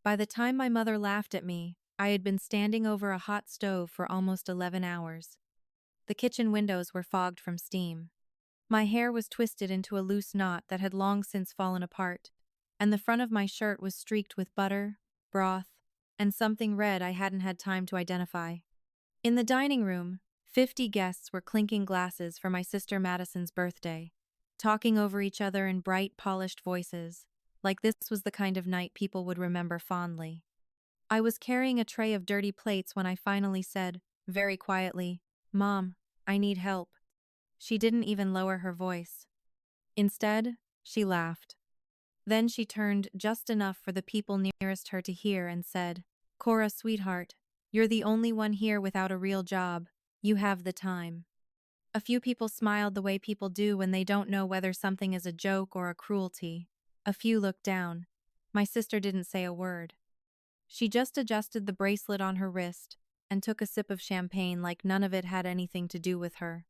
By the time my mother laughed at me, I had been standing over a hot stove for almost 11 hours. The kitchen windows were fogged from steam. My hair was twisted into a loose knot that had long since fallen apart, and the front of my shirt was streaked with butter, broth, and something red I hadn't had time to identify. In the dining room, 50 guests were clinking glasses for my sister Madison's birthday, talking over each other in bright, polished voices, like this was the kind of night people would remember fondly. I was carrying a tray of dirty plates when I finally said, very quietly, "Mom, I need help." She didn't even lower her voice. Instead, she laughed. Then she turned just enough for the people nearest her to hear and said, "Kora, sweetheart, you're the only one here without a real job. You have the time." A few people smiled the way people do when they don't know whether something is a joke or a cruelty. A few looked down. My sister didn't say a word. She just adjusted the bracelet on her wrist and took a sip of champagne like none of it had anything to do with her.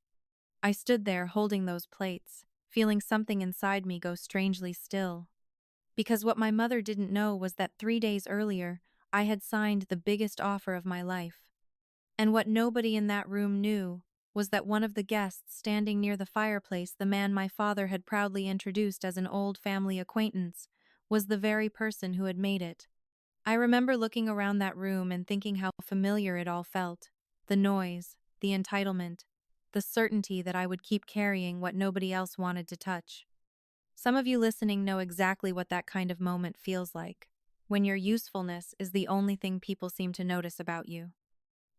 I stood there holding those plates, feeling something inside me go strangely still. Because what my mother didn't know was that 3 days earlier, I had signed the biggest offer of my life. And what nobody in that room knew was that one of the guests standing near the fireplace, the man my father had proudly introduced as an old family acquaintance, was the very person who had made it. I remember looking around that room and thinking how familiar it all felt. The noise, the entitlement, the certainty that I would keep carrying what nobody else wanted to touch. Some of you listening know exactly what that kind of moment feels like, when your usefulness is the only thing people seem to notice about you.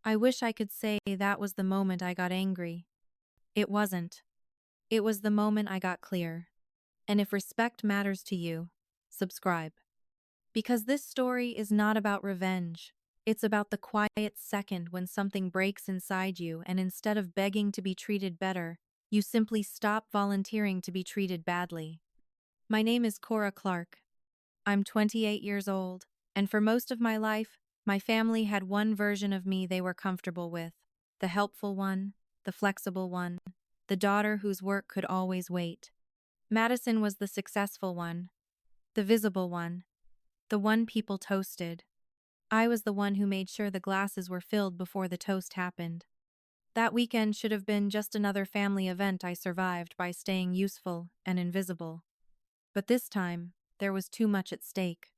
I wish I could say that was the moment I got angry. It wasn't. It was the moment I got clear. And if respect matters to you, subscribe. Because this story is not about revenge. It's about the quiet second when something breaks inside you and instead of begging to be treated better, you simply stop volunteering to be treated badly. My name is Kora Clark. I'm 28 years old, and for most of my life, my family had one version of me they were comfortable with. The helpful one, the flexible one, the daughter whose work could always wait. Madison was the successful one, the visible one, the one people toasted. I was the one who made sure the glasses were filled before the toast happened. That weekend should have been just another family event I survived by staying useful and invisible. But this time, there was too much at stake.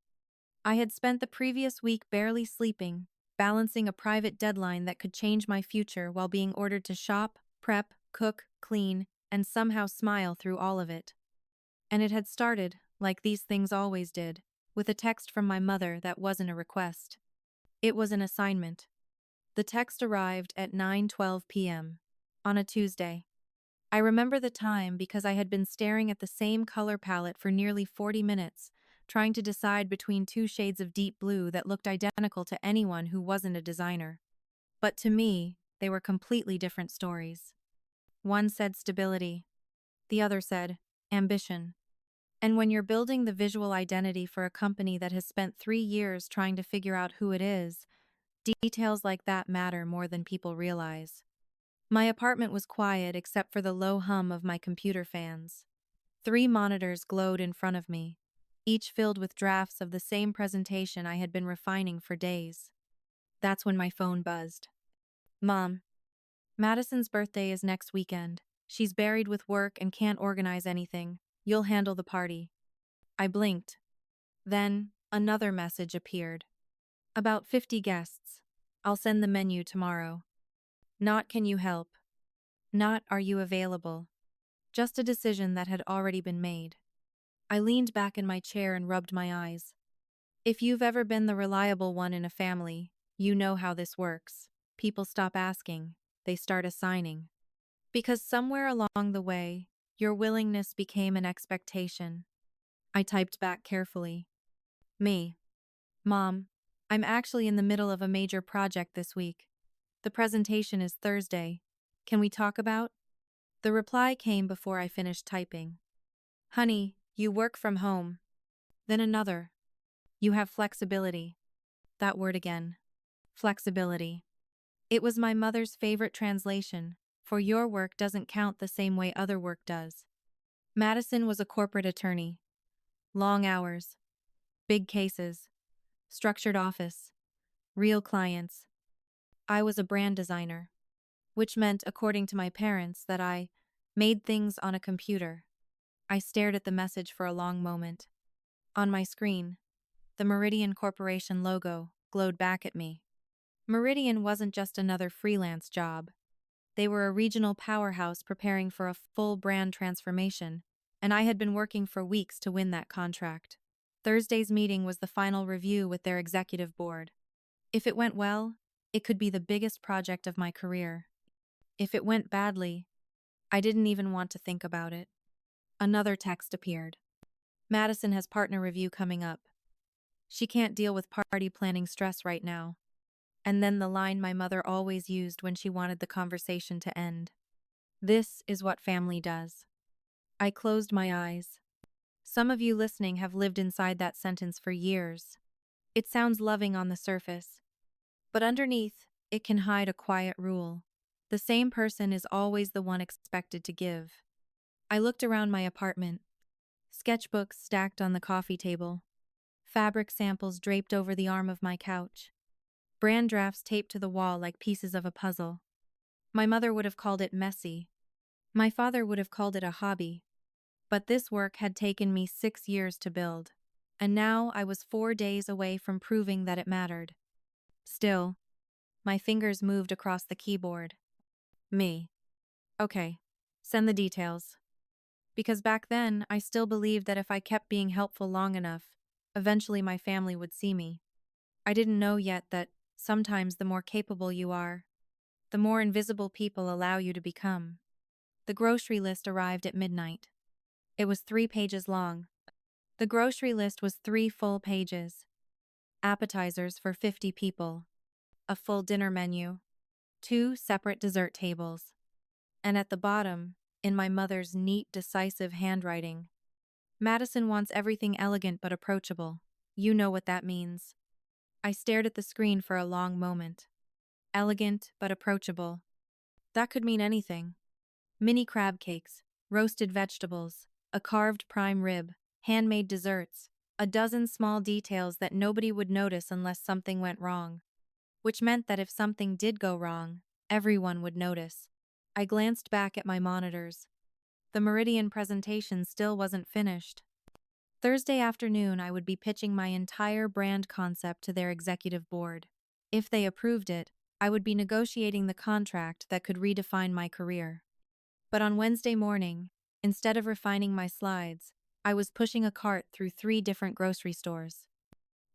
I had spent the previous week barely sleeping, balancing a private deadline that could change my future while being ordered to shop, prep, cook, clean, and somehow smile through all of it. And it had started, like these things always did, with a text from my mother that wasn't a request. It was an assignment. The text arrived at 9:12 p.m. on a Tuesday. I remember the time because I had been staring at the same color palette for nearly 40 minutes, trying to decide between two shades of deep blue that looked identical to anyone who wasn't a designer. But to me, they were completely different stories. One said stability. The other said ambition. And when you're building the visual identity for a company that has spent 3 years trying to figure out who it is, details like that matter more than people realize. My apartment was quiet except for the low hum of my computer fans. 3 monitors glowed in front of me, each filled with drafts of the same presentation I had been refining for days. That's when my phone buzzed. "Mom, Madison's birthday is next weekend. She's buried with work and can't organize anything. You'll handle the party." I blinked. Then, another message appeared. "About 50 guests. I'll send the menu tomorrow." Not "can you help?" Not "are you available?" Just a decision that had already been made. I leaned back in my chair and rubbed my eyes. If you've ever been the reliable one in a family, you know how this works. People stop asking, they start assigning. Because somewhere along the way, your willingness became an expectation. I typed back carefully. "Me. Mom, I'm actually in the middle of a major project this week. The presentation is Thursday. Can we talk about?" The reply came before I finished typing. "Honey, you work from home." Then another. "You have flexibility." That word again. Flexibility. It was my mother's favorite translation, for your work doesn't count the same way other work does. Madison was a corporate attorney. Long hours. Big cases. structured office, real clients. I was a brand designer, which meant, according to my parents, that I made things on a computer. I stared at the message for a long moment. On my screen, the Meridian Corporation logo glowed back at me. Meridian wasn't just another freelance job. They were a regional powerhouse preparing for a full brand transformation, and I had been working for weeks to win that contract. Thursday's meeting was the final review with their executive board. If it went well, it could be the biggest project of my career. If it went badly, I didn't even want to think about it. Another text appeared. Madison has partner review coming up. She can't deal with party planning stress right now. And then the line my mother always used when she wanted the conversation to end. This is what family does. I closed my eyes. Some of you listening have lived inside that sentence for years. It sounds loving on the surface, but underneath, it can hide a quiet rule. The same person is always the one expected to give. I looked around my apartment. Sketchbooks stacked on the coffee table. Fabric samples draped over the arm of my couch. Brand drafts taped to the wall like pieces of a puzzle. My mother would have called it messy. My father would have called it a hobby. But this work had taken me 6 years to build. And now I was 4 days away from proving that it mattered. Still, my fingers moved across the keyboard. Me. Okay, send the details. Because back then, I still believed that if I kept being helpful long enough, eventually my family would see me. I didn't know yet that sometimes the more capable you are, the more invisible people allow you to become. The grocery list arrived at midnight. It was 3 pages long. The grocery list was 3 full pages. Appetizers for 50 people. A full dinner menu. 2 separate dessert tables. And at the bottom, in my mother's neat, decisive handwriting, Madison wants everything elegant but approachable. You know what that means. I stared at the screen for a long moment. Elegant but approachable. That could mean anything. Mini crab cakes, roasted vegetables, a carved prime rib, handmade desserts, a dozen small details that nobody would notice unless something went wrong. Which meant that if something did go wrong, everyone would notice. I glanced back at my monitors. The Meridian presentation still wasn't finished. Thursday afternoon, I would be pitching my entire brand concept to their executive board. If they approved it, I would be negotiating the contract that could redefine my career. But on Wednesday morning, instead of refining my slides, I was pushing a cart through 3 different grocery stores.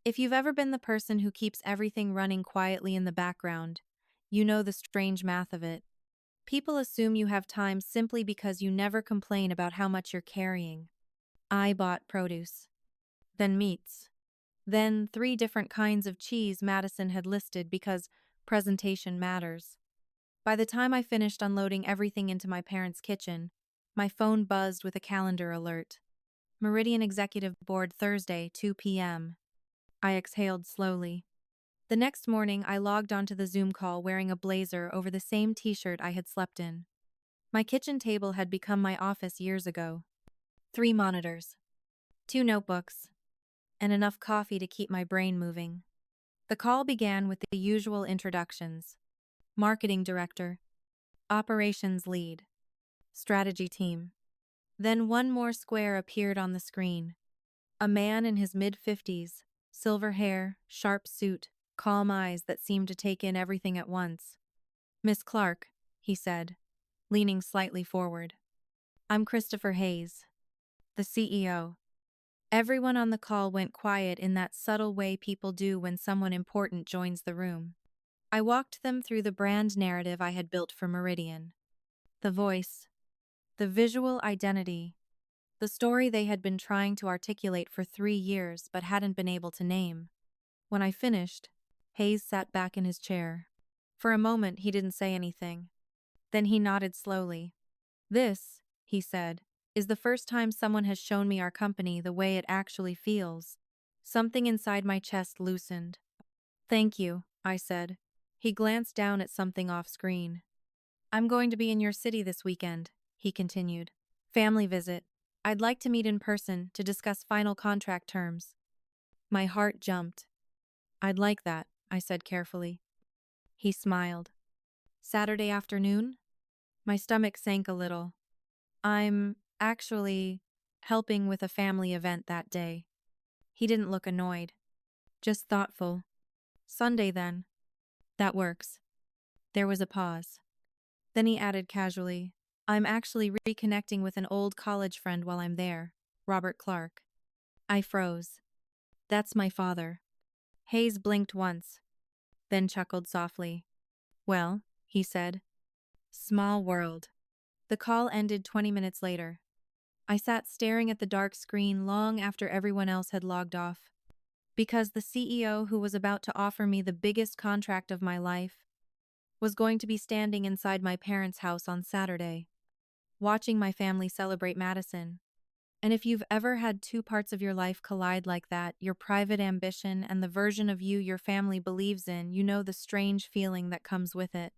If you've ever been the person who keeps everything running quietly in the background, you know the strange math of it. People assume you have time simply because you never complain about how much you're carrying. I bought produce. Then meats. Then 3 different kinds of cheese Madison had listed because presentation matters. By the time I finished unloading everything into my parents' kitchen, my phone buzzed with a calendar alert. Meridian Executive Board Thursday, 2 p.m. I exhaled slowly. The next morning, I logged onto the Zoom call wearing a blazer over the same t-shirt I had slept in. My kitchen table had become my office years ago. 3 monitors, 2 notebooks, and enough coffee to keep my brain moving. The call began with the usual introductions. Marketing director, operations lead, strategy team. Then one more square appeared on the screen. A man in his mid-50s, silver hair, sharp suit, calm eyes that seemed to take in everything at once. "Miss Clark," he said, leaning slightly forward. "I'm Christopher Hayes, the CEO." Everyone on the call went quiet in that subtle way people do when someone important joins the room. I walked them through the brand narrative I had built for Meridian. The voice, the visual identity, the story they had been trying to articulate for 3 years but hadn't been able to name. When I finished, Hayes sat back in his chair. For a moment, he didn't say anything. Then he nodded slowly. "This," he said, "is the first time someone has shown me our company the way it actually feels." Something inside my chest loosened. "Thank you," I said. He glanced down at something off-screen. "I'm going to be in your city this weekend," he continued. "Family visit. I'd like to meet in person to discuss final contract terms." My heart jumped. I'd like that, I said carefully. He smiled. Saturday afternoon? My stomach sank a little. I'm actually helping with a family event that day. He didn't look annoyed, just thoughtful. Sunday then. That works. There was a pause. Then he added casually, I'm actually reconnecting with an old college friend while I'm there, Robert Clark. I froze. That's my father. Hayes blinked once, then chuckled softly. Well, he said. Small world. The call ended 20 minutes later. I sat staring at the dark screen long after everyone else had logged off. Because the CEO who was about to offer me the biggest contract of my life was going to be standing inside my parents' house on Saturday, watching my family celebrate Madison. And if you've ever had two parts of your life collide like that, your private ambition and the version of you your family believes in, you know the strange feeling that comes with it.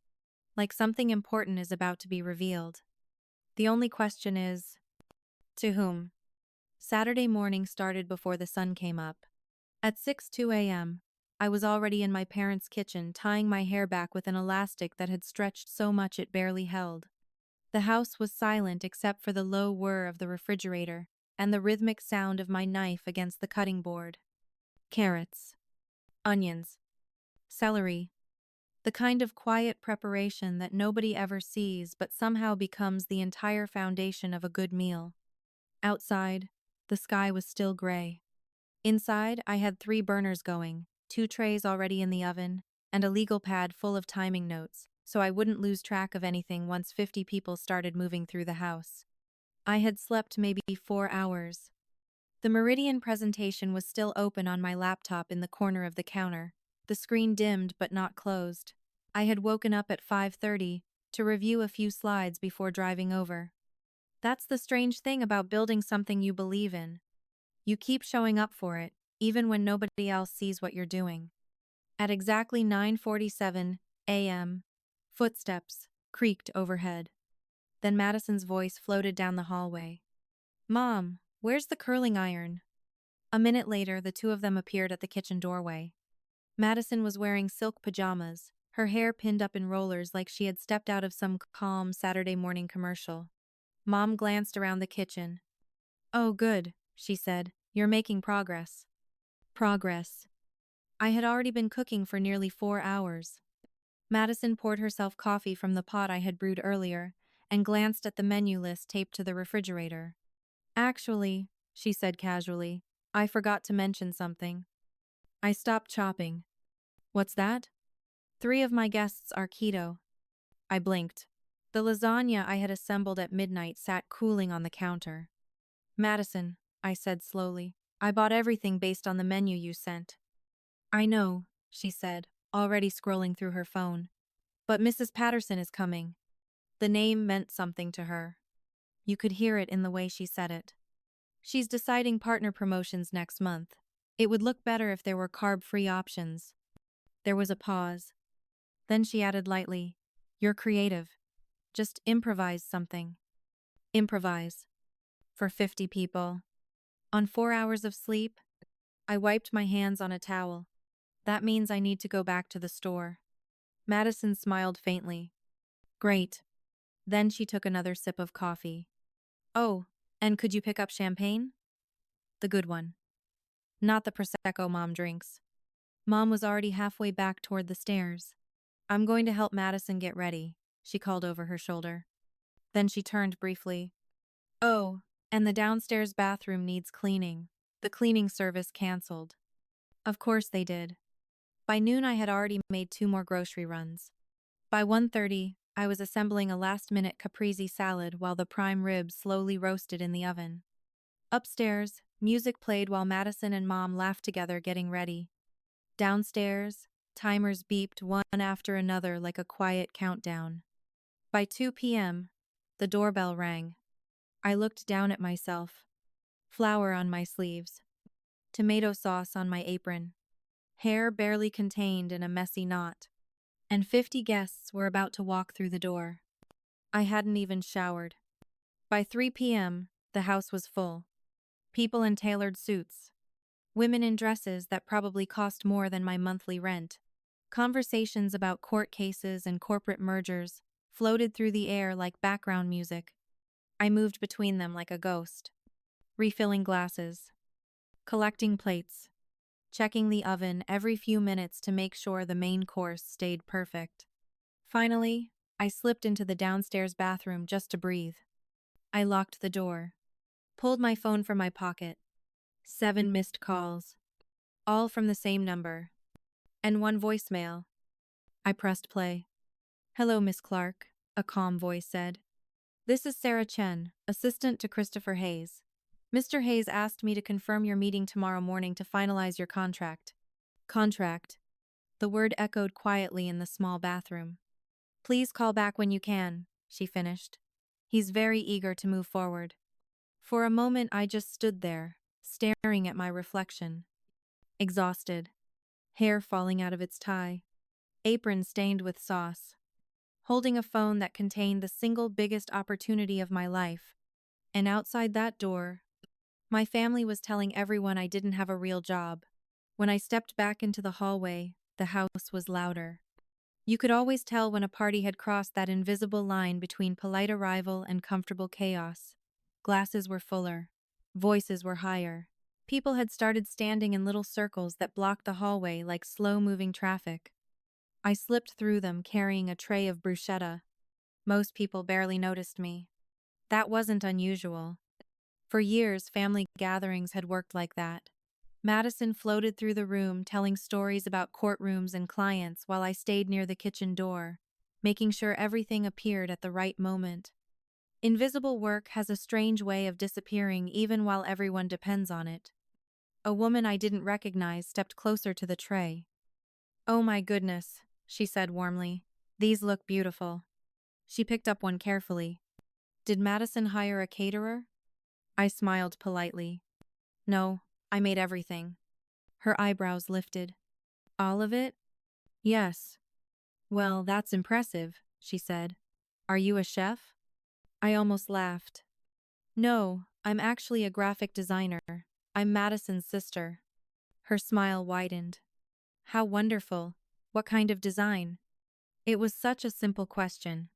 Like something important is about to be revealed. The only question is, to whom? Saturday morning started before the sun came up. At 6:02 a.m., I was already in my parents' kitchen, tying my hair back with an elastic that had stretched so much it barely held. The house was silent except for the low whir of the refrigerator and the rhythmic sound of my knife against the cutting board. Carrots, onions, celery, the kind of quiet preparation that nobody ever sees but somehow becomes the entire foundation of a good meal. Outside, the sky was still gray. Inside, I had 3 burners going, 2 trays already in the oven, and a legal pad full of timing notes, so I wouldn't lose track of anything once 50 people started moving through the house. I had slept maybe 4 hours. The Meridian presentation was still open on my laptop in the corner of the counter, the screen dimmed but not closed. I had woken up at 5:30 to review a few slides before driving over. That's the strange thing about building something you believe in. You keep showing up for it, even when nobody else sees what you're doing. At exactly 9:47 a.m., footsteps creaked overhead. Then Madison's voice floated down the hallway. Mom, where's the curling iron? A minute later, the two of them appeared at the kitchen doorway. Madison was wearing silk pajamas, her hair pinned up in rollers like she had stepped out of some calm Saturday morning commercial. Mom glanced around the kitchen. Oh, good, she said. You're making progress. Progress. I had already been cooking for nearly 4 hours. Madison poured herself coffee from the pot I had brewed earlier and glanced at the menu list taped to the refrigerator. Actually, she said casually, I forgot to mention something. I stopped chopping. What's that? 3 of my guests are keto. I blinked. The lasagna I had assembled at midnight sat cooling on the counter. Madison, I said slowly, I bought everything based on the menu you sent. I know, she said, already scrolling through her phone. But Mrs. Patterson is coming. The name meant something to her. You could hear it in the way she said it. She's deciding partner promotions next month. It would look better if there were carb-free options. There was a pause. Then she added lightly, You're creative. Just improvise something. Improvise. For 50 people. On 4 hours of sleep, I wiped my hands on a towel. That means I need to go back to the store. Madison smiled faintly. Great. Then she took another sip of coffee. Oh, and could you pick up champagne? The good one. Not the Prosecco Mom drinks. Mom was already halfway back toward the stairs. I'm going to help Madison get ready, she called over her shoulder. Then she turned briefly. Oh, and the downstairs bathroom needs cleaning. The cleaning service canceled. Of course they did. By noon I had already made 2 more grocery runs. By 1:30, I was assembling a last-minute caprese salad while the prime rib slowly roasted in the oven. Upstairs, music played while Madison and Mom laughed together getting ready. Downstairs, timers beeped one after another like a quiet countdown. By 2 p.m., the doorbell rang. I looked down at myself. Flour on my sleeves. Tomato sauce on my apron. Hair barely contained in a messy knot. And 50 guests were about to walk through the door. I hadn't even showered. By 3 p.m., the house was full. People in tailored suits. Women in dresses that probably cost more than my monthly rent. Conversations about court cases and corporate mergers floated through the air like background music. I moved between them like a ghost, refilling glasses, collecting plates, checking the oven every few minutes to make sure the main course stayed perfect. Finally, I slipped into the downstairs bathroom just to breathe. I locked the door, pulled my phone from my pocket. 7 missed calls, all from the same number, and one voicemail. I pressed play. "Hello, Miss Clark," a calm voice said. "This is Sarah Chen, assistant to Christopher Hayes. Mr. Hayes asked me to confirm your meeting tomorrow morning to finalize your contract." Contract. The word echoed quietly in the small bathroom. "Please call back when you can," she finished. "He's very eager to move forward." For a moment I just stood there, staring at my reflection. Exhausted. Hair falling out of its tie. Apron stained with sauce. Holding a phone that contained the single biggest opportunity of my life. And outside that door, my family was telling everyone I didn't have a real job. When I stepped back into the hallway, the house was louder. You could always tell when a party had crossed that invisible line between polite arrival and comfortable chaos. Glasses were fuller. Voices were higher. People had started standing in little circles that blocked the hallway like slow-moving traffic. I slipped through them carrying a tray of bruschetta. Most people barely noticed me. That wasn't unusual. For years, family gatherings had worked like that. Madison floated through the room telling stories about courtrooms and clients while I stayed near the kitchen door, making sure everything appeared at the right moment. Invisible work has a strange way of disappearing even while everyone depends on it. A woman I didn't recognize stepped closer to the tray. "Oh my goodness," she said warmly. "These look beautiful." She picked up one carefully. "Did Madison hire a caterer?" I smiled politely. "No, I made everything." Her eyebrows lifted. "All of it?" "Yes." "Well, that's impressive," she said. "Are you a chef?" I almost laughed. "No, I'm actually a graphic designer. I'm Madison's sister." Her smile widened. "How wonderful. What kind of design?" It was such a simple question.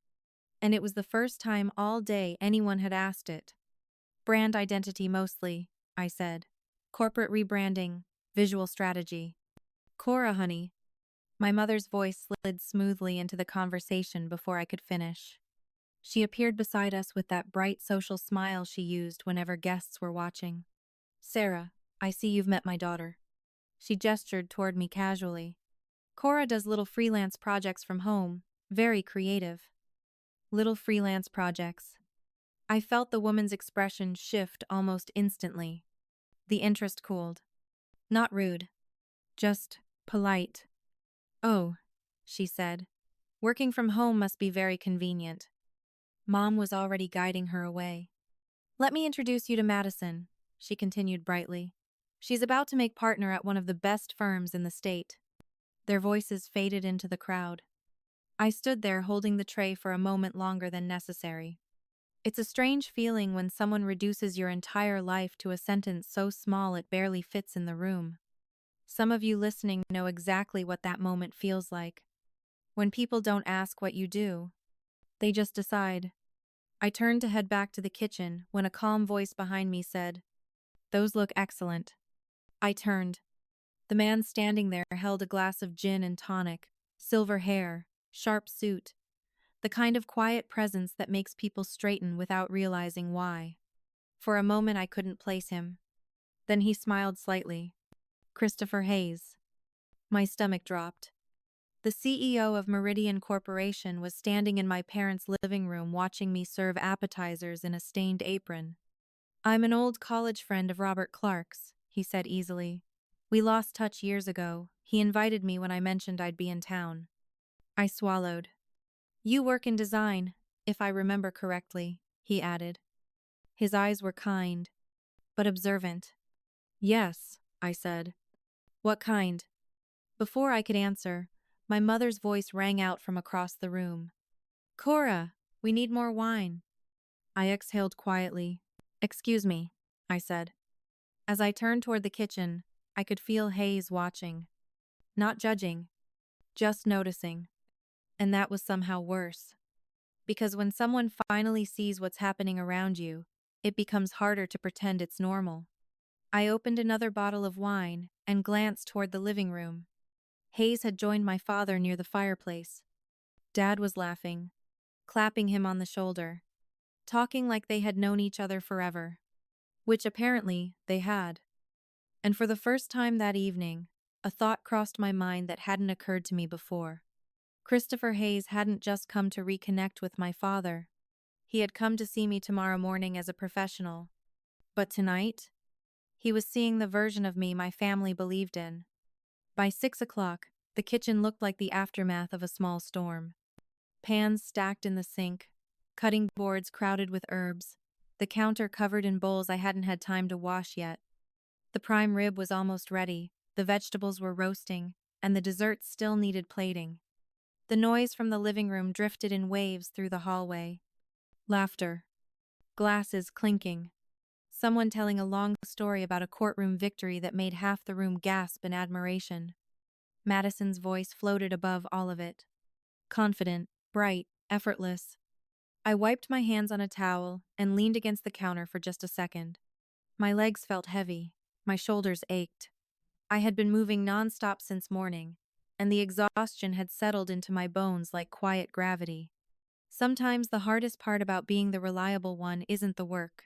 And it was the first time all day anyone had asked it. "Brand identity mostly," I said. "Corporate rebranding, visual strategy." "Kora, honey." My mother's voice slid smoothly into the conversation before I could finish. She appeared beside us with that bright social smile she used whenever guests were watching. "Sarah, I see you've met my daughter." She gestured toward me casually. "Kora does little freelance projects from home, very creative." Little freelance projects. I felt the woman's expression shift almost instantly. The interest cooled. Not rude, just polite. "Oh," she said. "Working from home must be very convenient." Mom was already guiding her away. "Let me introduce you to Madison," she continued brightly. "She's about to make partner at one of the best firms in the state." Their voices faded into the crowd. I stood there holding the tray for a moment longer than necessary. It's a strange feeling when someone reduces your entire life to a sentence so small it barely fits in the room. Some of you listening know exactly what that moment feels like. When people don't ask what you do, they just decide. I turned to head back to the kitchen when a calm voice behind me said, "Those look excellent." I turned. The man standing there held a glass of gin and tonic, silver hair, sharp suit, the kind of quiet presence that makes people straighten without realizing why. For a moment I couldn't place him. Then he smiled slightly. "Christopher Hayes." My stomach dropped. The CEO of Meridian Corporation was standing in my parents' living room watching me serve appetizers in a stained apron. "I'm an old college friend of Robert Clark's," he said easily. "We lost touch years ago. He invited me when I mentioned I'd be in town." I swallowed. "You work in design, if I remember correctly," he added. His eyes were kind, but observant. "Yes," I said. "What kind?" Before I could answer, my mother's voice rang out from across the room. "Kora, we need more wine." I exhaled quietly. "Excuse me," I said. As I turned toward the kitchen, I could feel Hayes watching. Not judging, just noticing. And that was somehow worse. Because when someone finally sees what's happening around you, it becomes harder to pretend it's normal. I opened another bottle of wine and glanced toward the living room. Hayes had joined my father near the fireplace. Dad was laughing, clapping him on the shoulder, talking like they had known each other forever. Which apparently they had. And for the first time that evening, a thought crossed my mind that hadn't occurred to me before. Christopher Hayes hadn't just come to reconnect with my father. He had come to see me tomorrow morning as a professional. But tonight, he was seeing the version of me my family believed in. By 6 o'clock, the kitchen looked like the aftermath of a small storm. Pans stacked in the sink, cutting boards crowded with herbs, the counter covered in bowls I hadn't had time to wash yet. The prime rib was almost ready, the vegetables were roasting, and the desserts still needed plating. The noise from the living room drifted in waves through the hallway. Laughter. Glasses clinking. Someone telling a long story about a courtroom victory that made half the room gasp in admiration. Madison's voice floated above all of it. Confident, bright, effortless. I wiped my hands on a towel and leaned against the counter for just a second. My legs felt heavy. My shoulders ached. I had been moving nonstop since morning, and the exhaustion had settled into my bones like quiet gravity. Sometimes the hardest part about being the reliable one isn't the work.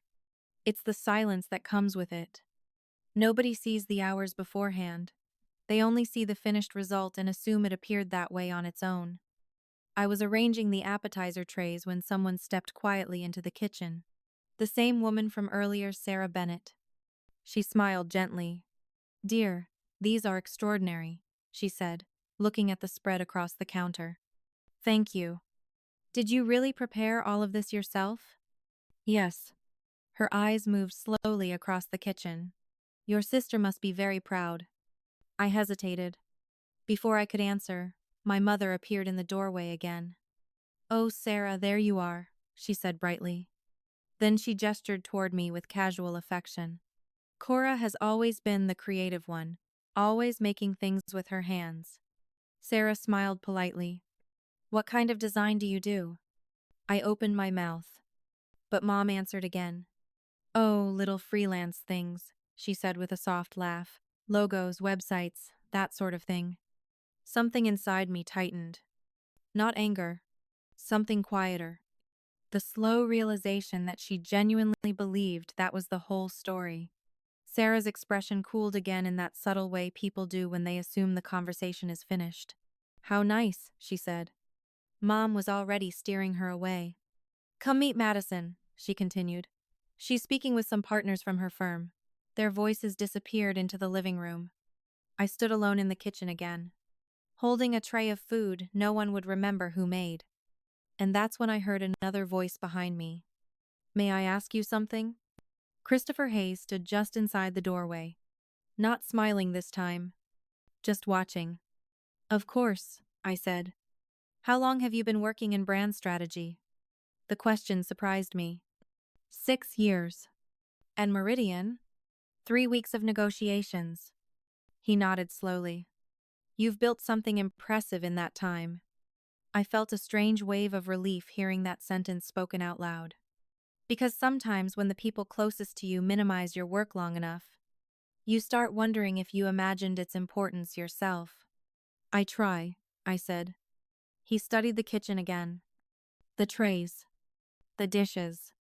It's the silence that comes with it. Nobody sees the hours beforehand. They only see the finished result and assume it appeared that way on its own. I was arranging the appetizer trays when someone stepped quietly into the kitchen. The same woman from earlier, Sarah Bennett. She smiled gently. "Dear, these are extraordinary," she said, looking at the spread across the counter. "Thank you. Did you really prepare all of this yourself?" "Yes." Her eyes moved slowly across the kitchen. "Your sister must be very proud." I hesitated. Before I could answer, my mother appeared in the doorway again. "Oh, Sarah, there you are," she said brightly. Then she gestured toward me with casual affection. Kora has always been the creative one, always making things with her hands. Sarah smiled politely. "What kind of design do you do?" I opened my mouth. But Mom answered again. "Oh, little freelance things," she said with a soft laugh. "Logos, websites, that sort of thing." Something inside me tightened. Not anger. Something quieter. The slow realization that she genuinely believed that was the whole story. Sarah's expression cooled again in that subtle way people do when they assume the conversation is finished. "How nice," she said. Mom was already steering her away. "Come meet Madison," she continued. "She's speaking with some partners from her firm." Their voices disappeared into the living room. I stood alone in the kitchen again. Holding a tray of food no one would remember who made. And that's when I heard another voice behind me. "May I ask you something?" Christopher Hayes stood just inside the doorway. Not smiling this time. Just watching. "Of course," I said. "How long have you been working in brand strategy?" The question surprised me. 6 years. "And Meridian?" 3 weeks of negotiations. He nodded slowly. "You've built something impressive in that time." I felt a strange wave of relief hearing that sentence spoken out loud. Because sometimes when the people closest to you minimize your work long enough, you start wondering if you imagined its importance yourself. "I try," I said. He studied the kitchen again. The trays. The dishes.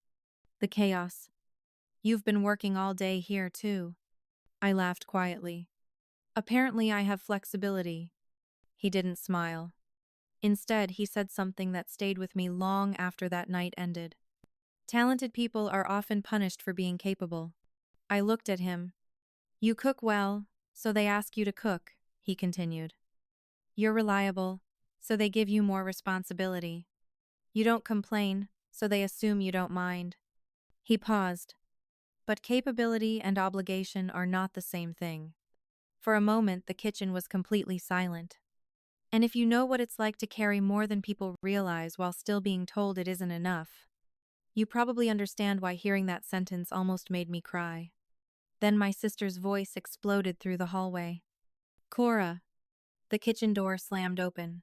The chaos. "You've been working all day here, too." I laughed quietly. "Apparently I have flexibility." He didn't smile. Instead, he said something that stayed with me long after that night ended. "Talented people are often punished for being capable." I looked at him. "You cook well, so they ask you to cook," he continued. "You're reliable, so they give you more responsibility. You don't complain, so they assume you don't mind." He paused. But capability and obligation are not the same thing. For a moment, the kitchen was completely silent. And if you know what it's like to carry more than people realize while still being told it isn't enough, you probably understand why hearing that sentence almost made me cry. Then my sister's voice exploded through the hallway. Kora! The kitchen door slammed open.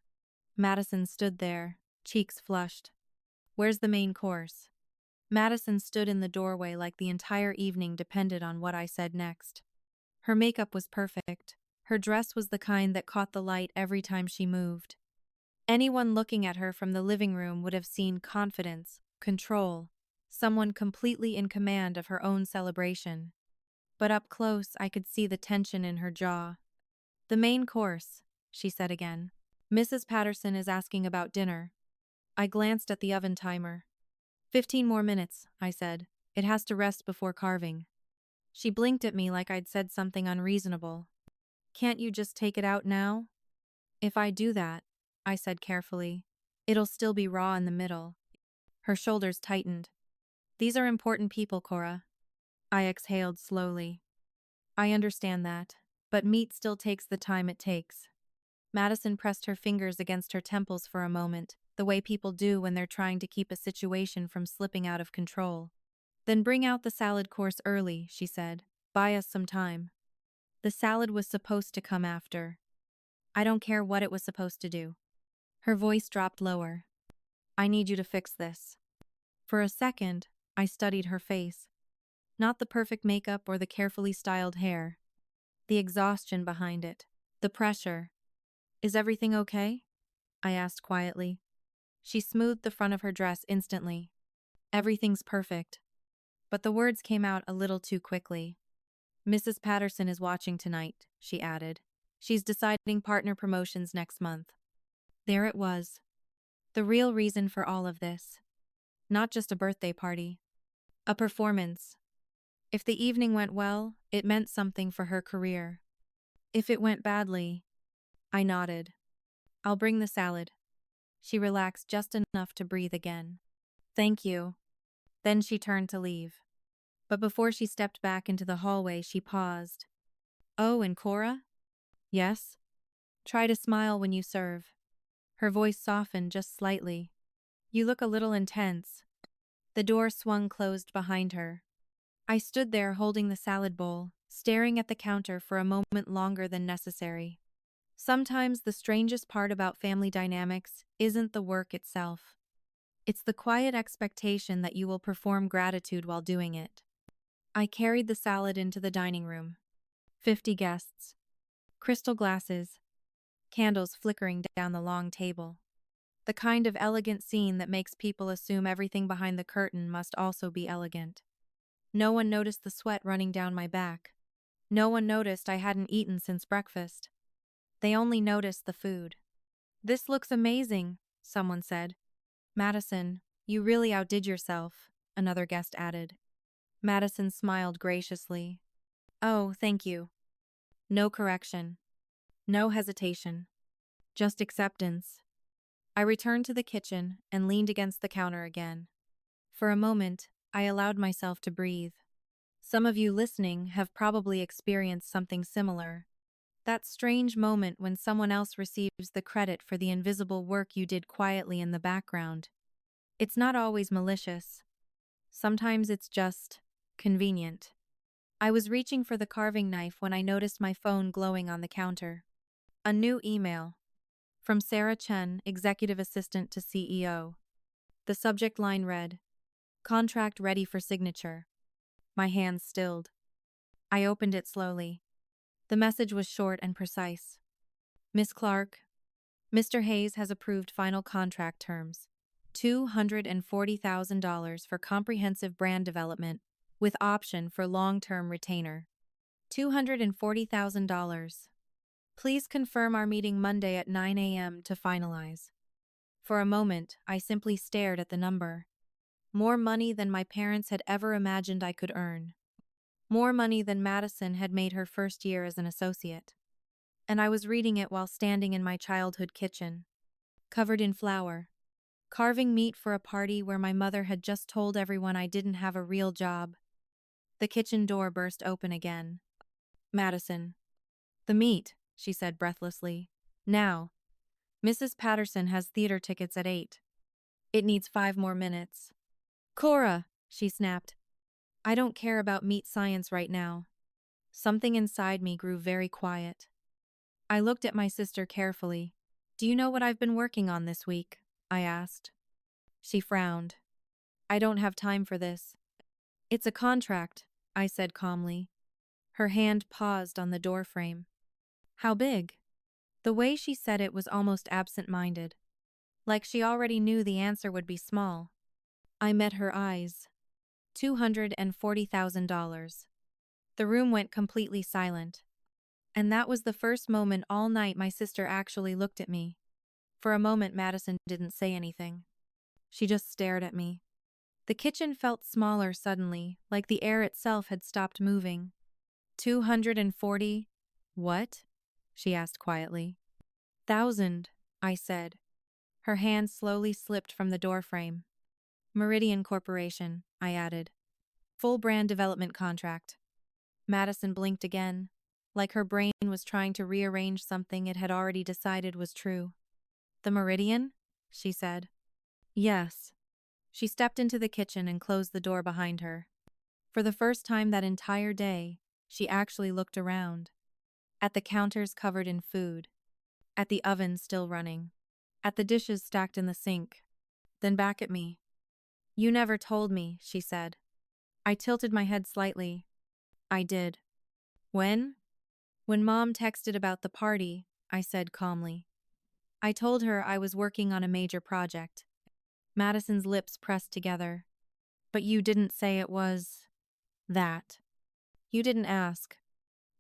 Madison stood there, cheeks flushed. Where's the main course? Madison stood in the doorway like the entire evening depended on what I said next. Her makeup was perfect. Her dress was the kind that caught the light every time she moved. Anyone looking at her from the living room would have seen confidence, control, someone completely in command of her own celebration. But up close, I could see the tension in her jaw. The main course, she said again. Mrs. Patterson is asking about dinner. I glanced at the oven timer. 15 more minutes, I said. It has to rest before carving. She blinked at me like I'd said something unreasonable. Can't you just take it out now? If I do that, I said carefully, it'll still be raw in the middle. Her shoulders tightened. These are important people, Kora. I exhaled slowly. I understand that, but meat still takes the time it takes. Madison pressed her fingers against her temples for a moment, the way people do when they're trying to keep a situation from slipping out of control. Then bring out the salad course early, she said. Buy us some time. The salad was supposed to come after. I don't care what it was supposed to do. Her voice dropped lower. I need you to fix this. For a second, I studied her face. Not the perfect makeup or the carefully styled hair. The exhaustion behind it. The pressure. Is everything okay? I asked quietly. She smoothed the front of her dress instantly. Everything's perfect. But the words came out a little too quickly. Mrs. Patterson is watching tonight, she added. She's deciding partner promotions next month. There it was. The real reason for all of this. Not just a birthday party. A performance. If the evening went well, it meant something for her career. If it went badly, I nodded. I'll bring the salad. She relaxed just enough to breathe again. Thank you. Then she turned to leave. But before she stepped back into the hallway, she paused. Oh, and Kora? Yes? Try to smile when you serve. Her voice softened just slightly. You look a little intense. The door swung closed behind her. I stood there holding the salad bowl, staring at the counter for a moment longer than necessary. Sometimes the strangest part about family dynamics isn't the work itself. It's the quiet expectation that you will perform gratitude while doing it. I carried the salad into the dining room. 50 guests. Crystal glasses. Candles flickering down the long table. The kind of elegant scene that makes people assume everything behind the curtain must also be elegant. No one noticed the sweat running down my back. No one noticed I hadn't eaten since breakfast. They only noticed the food. This looks amazing, someone said. Madison, you really outdid yourself, another guest added. Madison smiled graciously. Oh, thank you. No correction. No hesitation. Just acceptance. I returned to the kitchen and leaned against the counter again. For a moment, I allowed myself to breathe. Some of you listening have probably experienced something similar. That strange moment when someone else receives the credit for the invisible work you did quietly in the background. It's not always malicious. Sometimes it's just convenient. I was reaching for the carving knife when I noticed my phone glowing on the counter. A new email. From Sarah Chen, Executive Assistant to CEO. The subject line read, Contract ready for signature. My hands stilled. I opened it slowly. The message was short and precise. Miss Clark, Mr. Hayes has approved final contract terms. $240,000 for comprehensive brand development, with option for long-term retainer. $240,000. Please confirm our meeting Monday at 9 a.m. to finalize. For a moment, I simply stared at the number. More money than my parents had ever imagined I could earn. More money than Madison had made her first year as an associate. And I was reading it while standing in my childhood kitchen, covered in flour, carving meat for a party where my mother had just told everyone I didn't have a real job. The kitchen door burst open again. Madison. The meat, she said breathlessly. Now. Mrs. Patterson has theater tickets at 8. It needs 5 more minutes. Kora, she snapped. I don't care about meat science right now. Something inside me grew very quiet. I looked at my sister carefully. "Do you know what I've been working on this week?" I asked. She frowned. "I don't have time for this." "It's a contract," I said calmly. Her hand paused on the doorframe. "How big?" The way she said it was almost absent-minded, like she already knew the answer would be small. I met her eyes. $240,000. The room went completely silent. And that was the first moment all night my sister actually looked at me. For a moment, Madison didn't say anything. She just stared at me. The kitchen felt smaller suddenly, like the air itself had stopped moving. 240? What? She asked quietly. Thousand, I said. Her hand slowly slipped from the doorframe. Meridian Corporation, I added. Full brand development contract. Madison blinked again, like her brain was trying to rearrange something it had already decided was true. The Meridian? She said. Yes. She stepped into the kitchen and closed the door behind her. For the first time that entire day, she actually looked around. At the counters covered in food. At the oven still running. At the dishes stacked in the sink. Then back at me. "You never told me," she said. I tilted my head slightly. I did. "When?" "When Mom texted about the party," I said calmly. I told her I was working on a major project. Madison's lips pressed together. "But you didn't say it was that." "You didn't ask."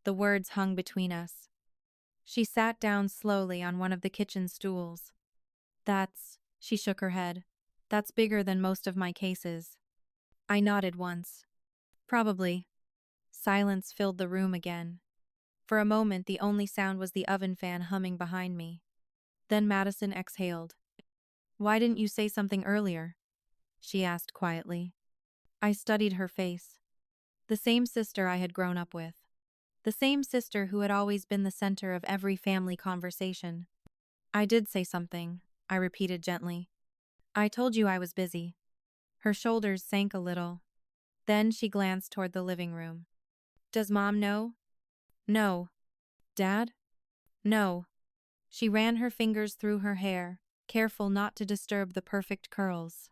The words hung between us. She sat down slowly on one of the kitchen stools. She shook her head. "That's bigger than most of my cases." I nodded once. "Probably." Silence filled the room again. For a moment, the only sound was the oven fan humming behind me. Then Madison exhaled. "Why didn't you say something earlier?" she asked quietly. I studied her face. The same sister I had grown up with. The same sister who had always been the center of every family conversation. "I did say something," I repeated gently. "I told you I was busy." Her shoulders sank a little. Then she glanced toward the living room. "Does Mom know?" "No." "Dad?" "No." She ran her fingers through her hair, careful not to disturb the perfect curls.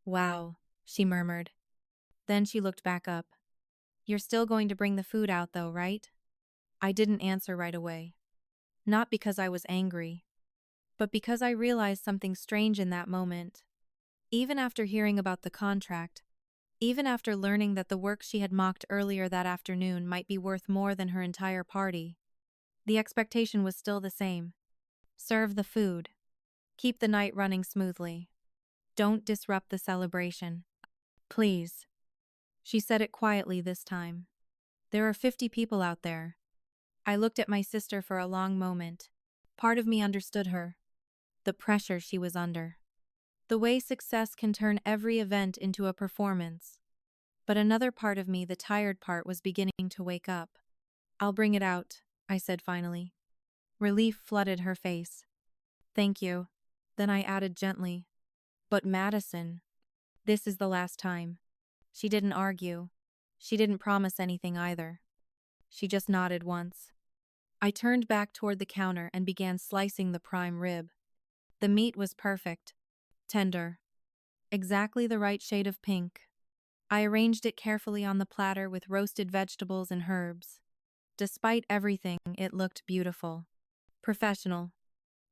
"Wow," she murmured. Then she looked back up. "You're still going to bring the food out though, right?" I didn't answer right away. Not because I was angry, but because I realized something strange in that moment. Even after hearing about the contract, even after learning that the work she had mocked earlier that afternoon might be worth more than her entire party, the expectation was still the same. Serve the food. Keep the night running smoothly. Don't disrupt the celebration. Please. She said it quietly this time. "There are 50 people out there." I looked at my sister for a long moment. Part of me understood her. The pressure she was under. The way success can turn every event into a performance. But another part of me, the tired part, was beginning to wake up. "I'll bring it out," I said finally. Relief flooded her face. "Thank you." Then I added gently, "But Madison, this is the last time." She didn't argue. She didn't promise anything either. She just nodded once. I turned back toward the counter and began slicing the prime rib. The meat was perfect. Tender. Exactly the right shade of pink. I arranged it carefully on the platter with roasted vegetables and herbs. Despite everything, it looked beautiful. Professional.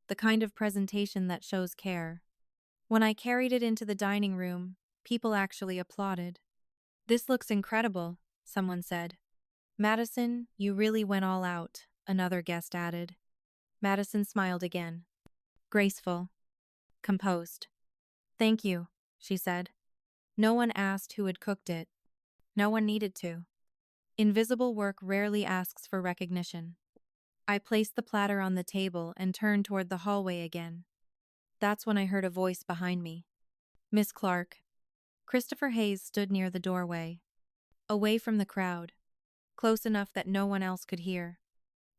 The kind of presentation that shows care. When I carried it into the dining room, people actually applauded. "This looks incredible," someone said. "Madison, you really went all out," another guest added. Madison smiled again. Graceful. Composed. "Thank you," she said. No one asked who had cooked it. No one needed to. Invisible work rarely asks for recognition. I placed the platter on the table and turned toward the hallway again. That's when I heard a voice behind me. "Miss Clark." Christopher Hayes stood near the doorway, away from the crowd, close enough that no one else could hear.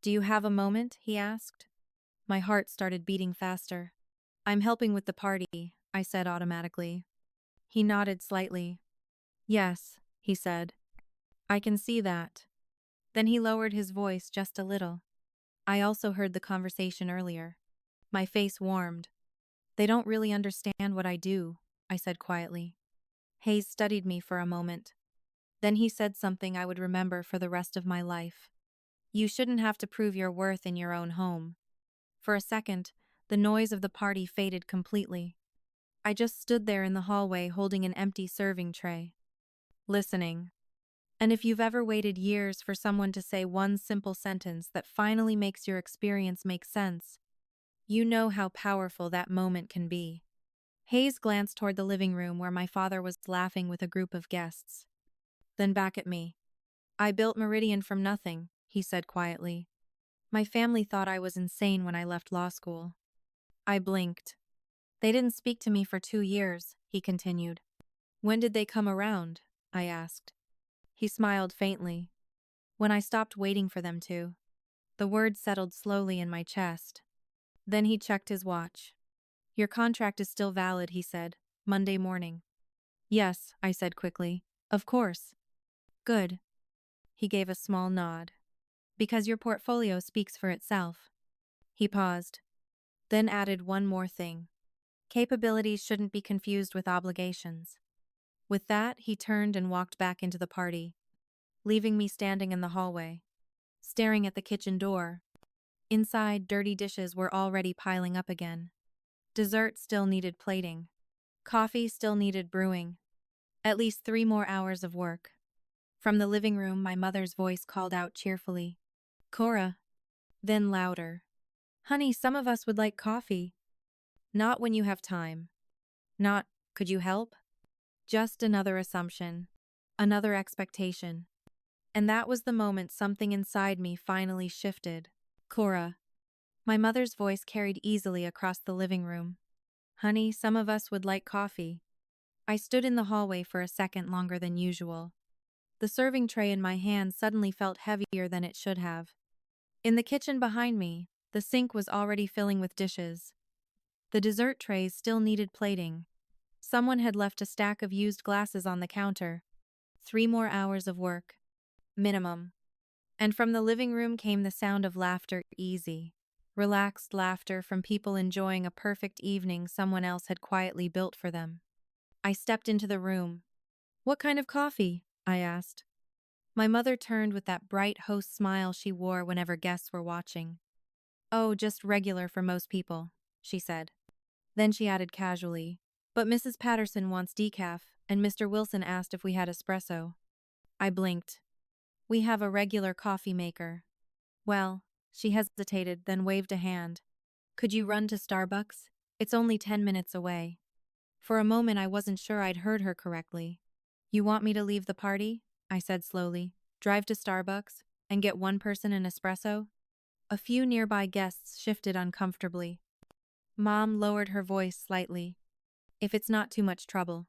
"Do you have a moment?" he asked. My heart started beating faster. "I'm helping with the party," I said automatically. He nodded slightly. "Yes," he said. "I can see that." Then he lowered his voice just a little. I also heard the conversation earlier. My face warmed. They don't really understand what I do, I said quietly. Hayes studied me for a moment. Then he said something I would remember for the rest of my life. You shouldn't have to prove your worth in your own home. For a second, the noise of the party faded completely. I just stood there in the hallway holding an empty serving tray, listening. And if you've ever waited years for someone to say one simple sentence that finally makes your experience make sense, you know how powerful that moment can be. Hayes glanced toward the living room where my father was laughing with a group of guests. Then back at me. I built Meridian from nothing, he said quietly. My family thought I was insane when I left law school. I blinked. They didn't speak to me for 2 years, he continued. When did they come around? I asked. He smiled faintly. When I stopped waiting for them to. The words settled slowly in my chest. Then he checked his watch. Your contract is still valid, he said. Monday morning. Yes, I said quickly. Of course. Good. He gave a small nod. Because your portfolio speaks for itself. He paused. Then added one more thing. Capabilities shouldn't be confused with obligations. With that, he turned and walked back into the party, leaving me standing in the hallway, staring at the kitchen door. Inside, dirty dishes were already piling up again. Dessert still needed plating. Coffee still needed brewing. At least 3 more hours of work. From the living room, my mother's voice called out cheerfully. Kora. Then louder. Honey, some of us would like coffee. Not when you have time. Not, could you help? Just another assumption. Another expectation. And that was the moment something inside me finally shifted. Kora. My mother's voice carried easily across the living room. Honey, some of us would like coffee. I stood in the hallway for a second longer than usual. The serving tray in my hand suddenly felt heavier than it should have. In the kitchen behind me, the sink was already filling with dishes. The dessert trays still needed plating. Someone had left a stack of used glasses on the counter. 3 more hours of work. Minimum. And from the living room came the sound of laughter, easy, relaxed laughter from people enjoying a perfect evening someone else had quietly built for them. I stepped into the room. What kind of coffee? I asked. My mother turned with that bright host smile she wore whenever guests were watching. Oh, just regular for most people, she said. Then she added casually, but Mrs. Patterson wants decaf, and Mr. Wilson asked if we had espresso. I blinked. We have a regular coffee maker. Well, she hesitated, then waved a hand. Could you run to Starbucks? It's only 10 minutes away. For a moment I wasn't sure I'd heard her correctly. You want me to leave the party? I said slowly. Drive to Starbucks and get one person an espresso? A few nearby guests shifted uncomfortably. Mom lowered her voice slightly. If it's not too much trouble.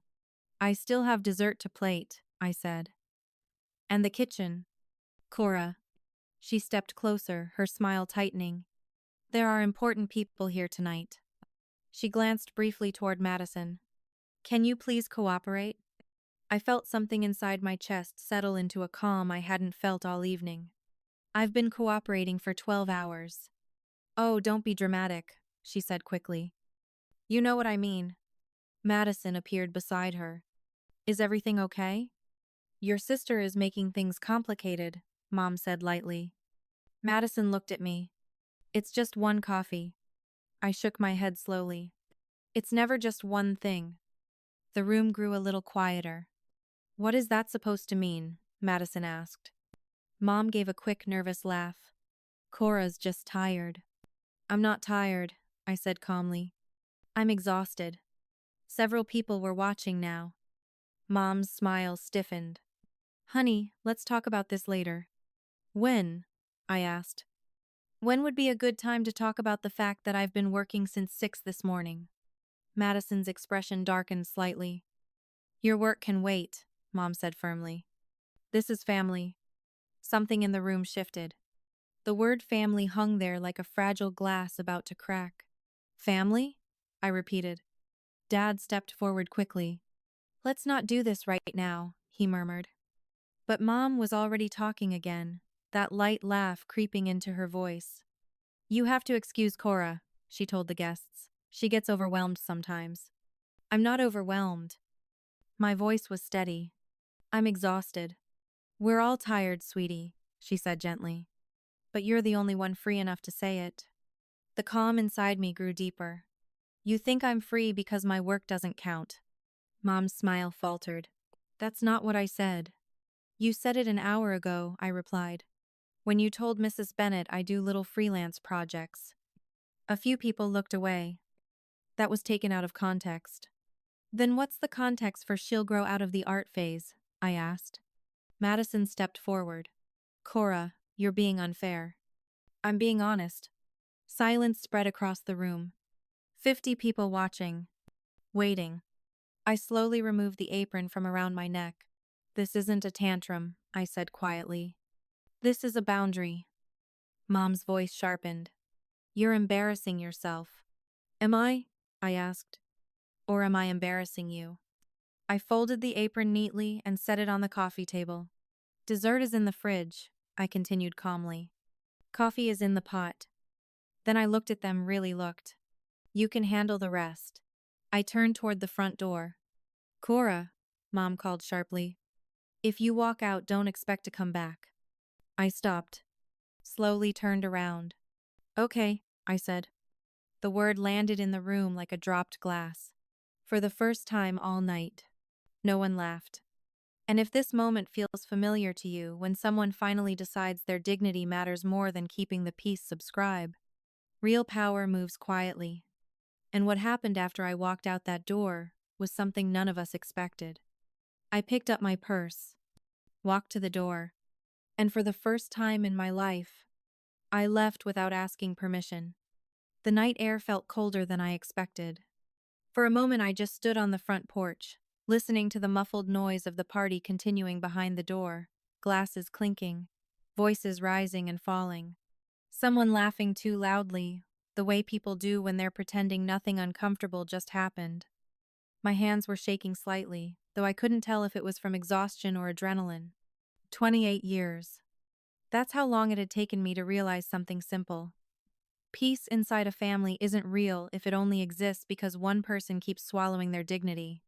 I still have dessert to plate, I said. And the kitchen. Kora. She stepped closer, her smile tightening. There are important people here tonight. She glanced briefly toward Madison. Can you please cooperate? I felt something inside my chest settle into a calm I hadn't felt all evening. I've been cooperating for 12 hours. Oh, don't be dramatic, she said quickly. You know what I mean. Madison appeared beside her. Is everything okay? Your sister is making things complicated, Mom said lightly. Madison looked at me. It's just one coffee. I shook my head slowly. It's never just one thing. The room grew a little quieter. What is that supposed to mean? Madison asked. Mom gave a quick, nervous laugh. Kora's just tired. I'm not tired, I said calmly. I'm exhausted. Several people were watching now. Mom's smile stiffened. Honey, let's talk about this later. When? I asked. When would be a good time to talk about the fact that I've been working since 6 this morning? Madison's expression darkened slightly. Your work can wait, Mom said firmly. This is family. Something in the room shifted. The word family hung there like a fragile glass about to crack. Family? I repeated. Dad stepped forward quickly. Let's not do this right now, he murmured. But Mom was already talking again, that light laugh creeping into her voice. "You have to excuse Kora," she told the guests. "She gets overwhelmed sometimes." "I'm not overwhelmed." My voice was steady. "I'm exhausted." "We're all tired, sweetie," she said gently. "But you're the only one free enough to say it." The calm inside me grew deeper. "You think I'm free because my work doesn't count." Mom's smile faltered. "That's not what I said." "You said it an hour ago," I replied. "When you told Mrs. Bennett I do little freelance projects." A few people looked away. That was taken out of context. "Then what's the context for she'll grow out of the art phase?" I asked. Madison stepped forward. "Kora, you're being unfair." "I'm being honest." Silence spread across the room. 50 people watching. Waiting. I slowly removed the apron from around my neck. "This isn't a tantrum," I said quietly. "This is a boundary." Mom's voice sharpened. "You're embarrassing yourself." "Am I?" I asked. "Or am I embarrassing you?" I folded the apron neatly and set it on the coffee table. "Dessert is in the fridge," I continued calmly. "Coffee is in the pot." Then I looked at them, really looked. "You can handle the rest." I turned toward the front door. "Kora," Mom called sharply. "If you walk out, don't expect to come back." I stopped. Slowly turned around. "Okay," I said. The word landed in the room like a dropped glass. For the first time all night. No one laughed. And if this moment feels familiar to you, when someone finally decides their dignity matters more than keeping the peace, subscribe. Real power moves quietly. And what happened after I walked out that door was something none of us expected. I picked up my purse, walked to the door, and for the first time in my life, I left without asking permission. The night air felt colder than I expected. For a moment I just stood on the front porch, listening to the muffled noise of the party continuing behind the door, glasses clinking, voices rising and falling. Someone laughing too loudly, the way people do when they're pretending nothing uncomfortable just happened. My hands were shaking slightly, though I couldn't tell if it was from exhaustion or adrenaline. 28 years. That's how long it had taken me to realize something simple. Peace inside a family isn't real if it only exists because one person keeps swallowing their dignity.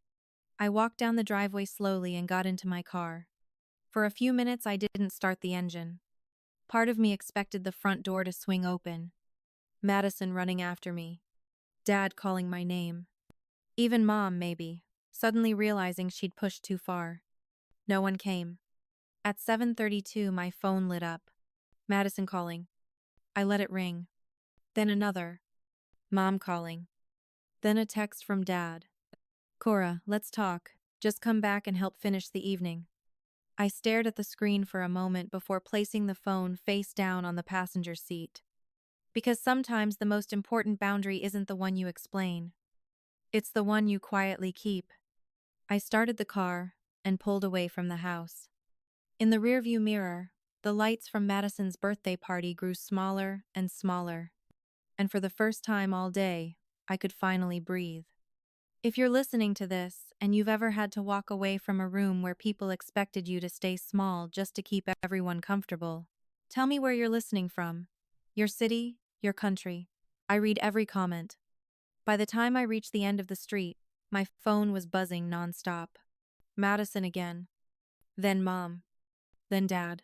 I walked down the driveway slowly and got into my car. For a few minutes I didn't start the engine. Part of me expected the front door to swing open. Madison running after me. Dad calling my name. Even Mom, maybe, suddenly realizing she'd pushed too far. No one came. At 7:32 my phone lit up. Madison calling. I let it ring. Then another. Mom calling. Then a text from Dad. "Kora, let's talk. Just come back and help finish the evening." I stared at the screen for a moment before placing the phone face down on the passenger seat. Because sometimes the most important boundary isn't the one you explain. It's the one you quietly keep. I started the car and pulled away from the house. In the rearview mirror, the lights from Madison's birthday party grew smaller and smaller. And for the first time all day, I could finally breathe. If you're listening to this and you've ever had to walk away from a room where people expected you to stay small just to keep everyone comfortable, tell me where you're listening from. Your city, your country. I read every comment. By the time I reached the end of the street, my phone was buzzing nonstop. Madison again. Then Mom. Then Dad.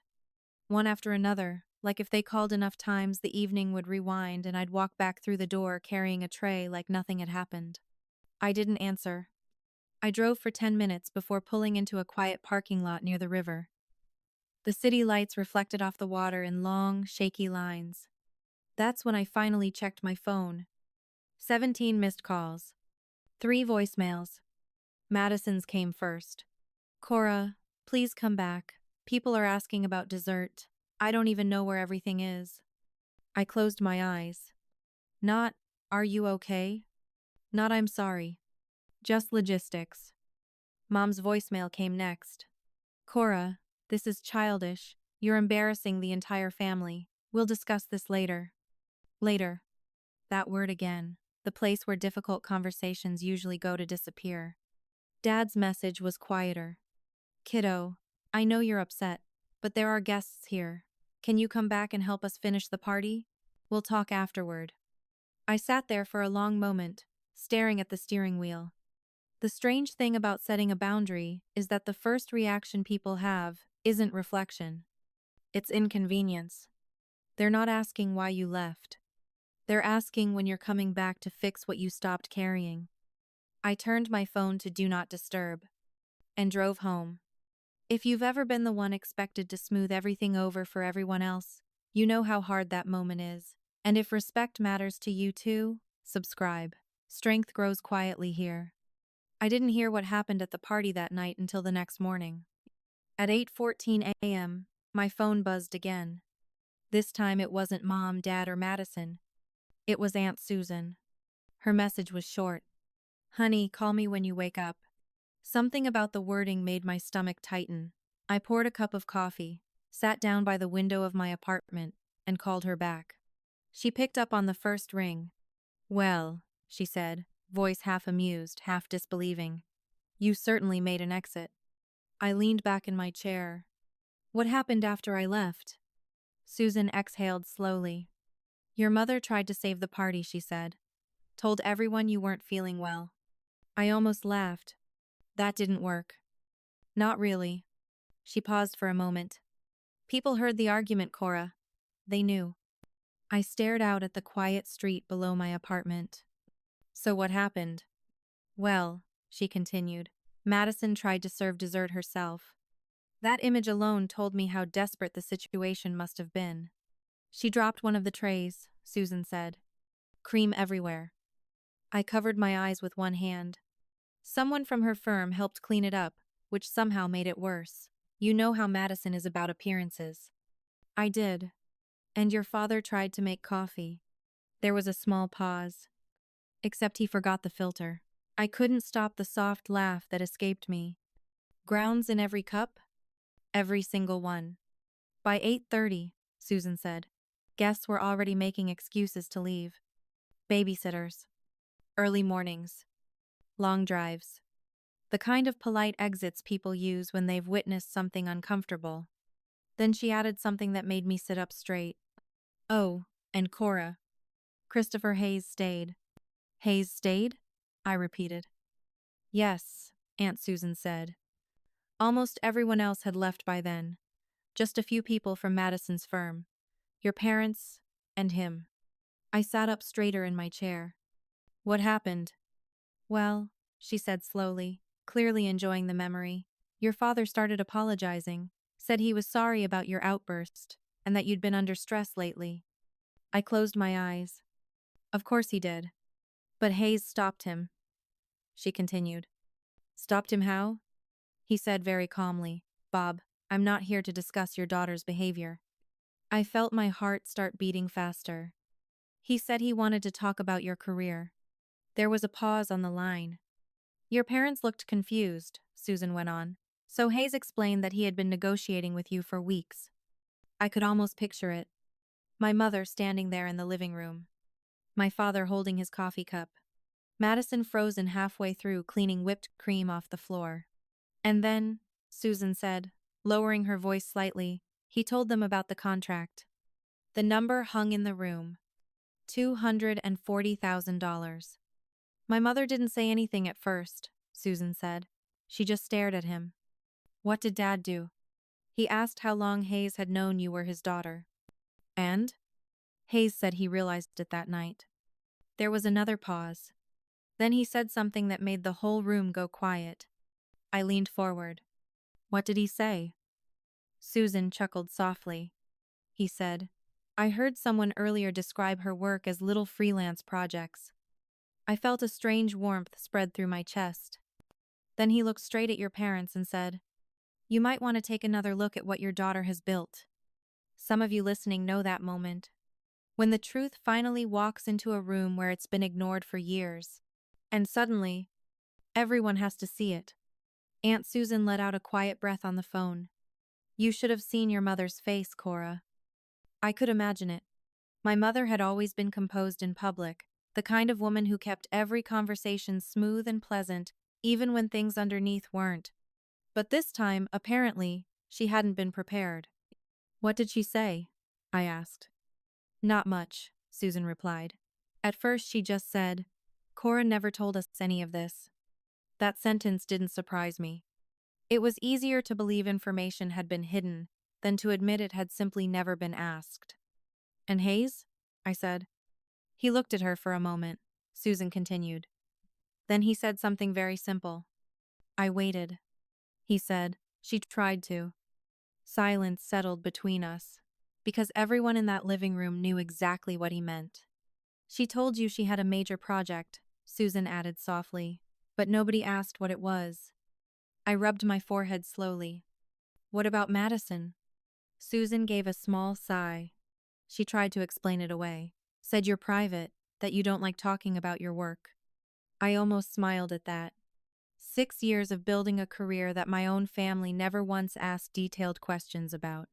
One after another, like if they called enough times the evening would rewind and I'd walk back through the door carrying a tray like nothing had happened. I didn't answer. I drove for 10 minutes before pulling into a quiet parking lot near the river. The city lights reflected off the water in long, shaky lines. That's when I finally checked my phone. 17 missed calls. 3 voicemails. Madison's came first. "Kora, please come back. People are asking about dessert. I don't even know where everything is." I closed my eyes. Not, "Are you okay?" Not, "I'm sorry." Just logistics. Mom's voicemail came next. "Kora, this is childish. You're embarrassing the entire family. We'll discuss this later." Later. That word again. The place where difficult conversations usually go to disappear. Dad's message was quieter. "Kiddo, I know you're upset, but there are guests here." Can you come back and help us finish the party? We'll talk afterward. I sat there for a long moment, staring at the steering wheel. The strange thing about setting a boundary is that the first reaction people have isn't reflection. It's inconvenience. They're not asking why you left. They're asking when you're coming back to fix what you stopped carrying. I turned my phone to Do Not Disturb and drove home. If you've ever been the one expected to smooth everything over for everyone else, you know how hard that moment is. And if respect matters to you too, subscribe. Strength grows quietly here. I didn't hear what happened at the party that night until the next morning. At 8:14 a.m., my phone buzzed again. This time it wasn't Mom, Dad, or Madison. It was Aunt Susan. Her message was short. Honey, call me when you wake up. Something about the wording made my stomach tighten. I poured a cup of coffee, sat down by the window of my apartment, and called her back. She picked up on the first ring. Well, she said, voice half amused, half disbelieving. You certainly made an exit. I leaned back in my chair. What happened after I left? Susan exhaled slowly. Your mother tried to save the party, she said. Told everyone you weren't feeling well. I almost laughed. That didn't work. Not really. She paused for a moment. People heard the argument, Kora. They knew. I stared out at the quiet street below my apartment. So what happened? Well, she continued, Madison tried to serve dessert herself. That image alone told me how desperate the situation must have been. She dropped one of the trays, Susan said. Cream everywhere. I covered my eyes with one hand. Someone from her firm helped clean it up, which somehow made it worse. You know how Madison is about appearances. I did. And your father tried to make coffee. There was a small pause. Except he forgot the filter. I couldn't stop the soft laugh that escaped me. Grounds in every cup? Every single one. By 8:30, Susan said. Guests were already making excuses to leave. Babysitters. Early mornings. Long drives. The kind of polite exits people use when they've witnessed something uncomfortable. Then she added something that made me sit up straight. Oh, and Kora. Christopher Hayes stayed. Hayes stayed? I repeated. Yes, Aunt Susan said. Almost everyone else had left by then. Just a few people from Madison's firm. Your parents, and him. I sat up straighter in my chair. What happened? Well, she said slowly, clearly enjoying the memory. Your father started apologizing, said he was sorry about your outburst, and that you'd been under stress lately. I closed my eyes. Of course he did. But Hayes stopped him. She continued. Stopped him how? He said very calmly, Bob, I'm not here to discuss your daughter's behavior. I felt my heart start beating faster. He said he wanted to talk about your career. There was a pause on the line. Your parents looked confused, Susan went on. So Hayes explained that he had been negotiating with you for weeks. I could almost picture it. My mother standing there in the living room. My father holding his coffee cup. Madison frozen halfway through cleaning whipped cream off the floor. And then, Susan said, lowering her voice slightly, he told them about the contract. The number hung in the room. $240,000. My mother didn't say anything at first, Susan said. She just stared at him. What did Dad do? He asked how long Hayes had known you were his daughter. And? Hayes said he realized it that night. There was another pause. Then he said something that made the whole room go quiet. I leaned forward. What did he say? Susan chuckled softly. He said, I heard someone earlier describe her work as little freelance projects. I felt a strange warmth spread through my chest. Then he looked straight at your parents and said, You might want to take another look at what your daughter has built. Some of you listening know that moment. When the truth finally walks into a room where it's been ignored for years. And suddenly, everyone has to see it. Aunt Susan let out a quiet breath on the phone. You should have seen your mother's face, Kora. I could imagine it. My mother had always been composed in public, the kind of woman who kept every conversation smooth and pleasant, even when things underneath weren't. But this time, apparently, she hadn't been prepared. What did she say? I asked. Not much, Susan replied. At first she just said, Kora never told us any of this. That sentence didn't surprise me. It was easier to believe information had been hidden than to admit it had simply never been asked. And Hayes? I said. He looked at her for a moment. Susan continued. Then he said something very simple. I waited. He said. She tried to. Silence settled between us, because everyone in that living room knew exactly what he meant. She told you she had a major project, Susan added softly, but nobody asked what it was. I rubbed my forehead slowly. What about Madison? Susan gave a small sigh. She tried to explain it away. Said you're private, that you don't like talking about your work. I almost smiled at that. 6 years of building a career that my own family never once asked detailed questions about.